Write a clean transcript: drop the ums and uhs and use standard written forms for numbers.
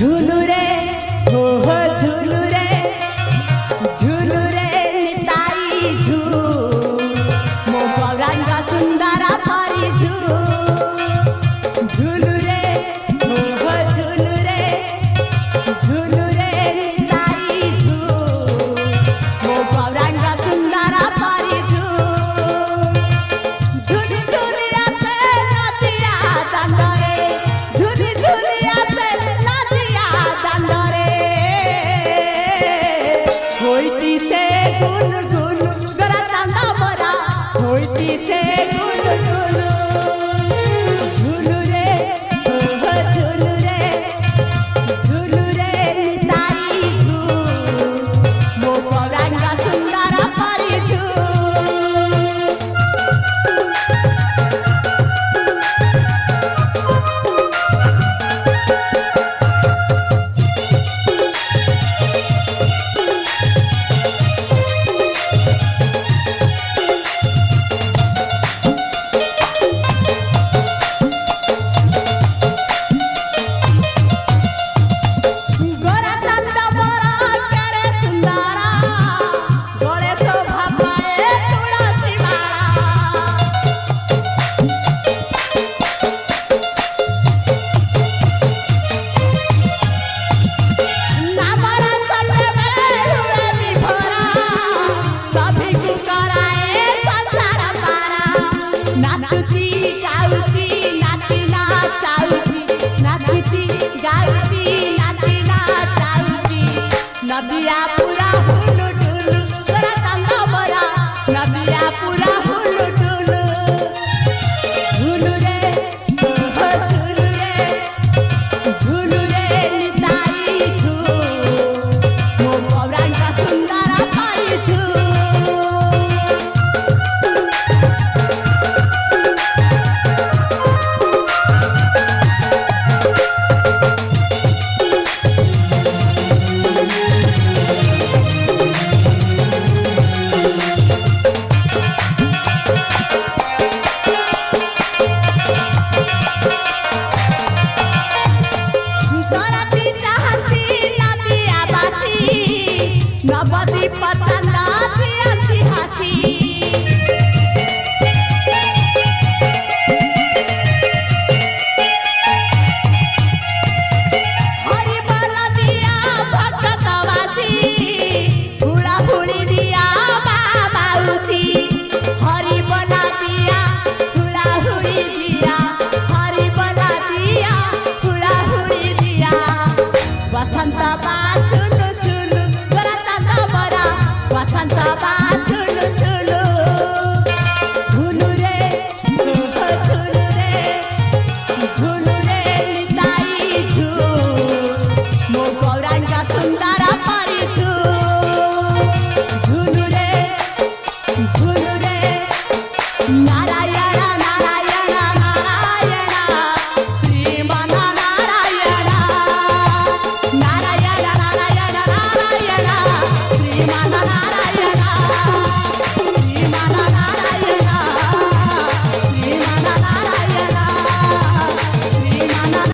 झुलू रे हो झुलू रे निताई झू मो पौराणिक सुंदर परी झुलू रे हो झुलू रे निताई झू मो पौराणिक सुंदर परी झुली झुली आसे नदिया दांडरे झुली झुली आसे नदिया दांडरे होईची से गुल गुल गरा चांदा बरा होईची से गुल गुल झुलू रे हो झुलू रे निताई झू मो पौराणिक सुंदर परी झू गोरा चांदा बरा केड़े सुंदरा गोले शोभा पाए तुलसी माला नामरा सटे में हुए विभोरा सभी को कराए संसार पारा नाचुची गाउची नाची नाचाउची नाचुची गाउची नाची नाचाउची नदिया पूरा हुलु डुलु गोरा चांदा बरा नदिया पूरा हुलु डुलु झुलू रे हो झुलू रे निताई झू मो पौराणिक सुंदर परी झू कराची चाहती नदिया बासी नवदी पचंदा दियाती हसी हरि बोला दिया भक्तवासी हुड़ा हुड़ी दिया बाबा उसी हरि बोला दिया हुड़ा हुड़ी दिया हरि बोला दिया हुड़ा हुड़ी दिया बसंत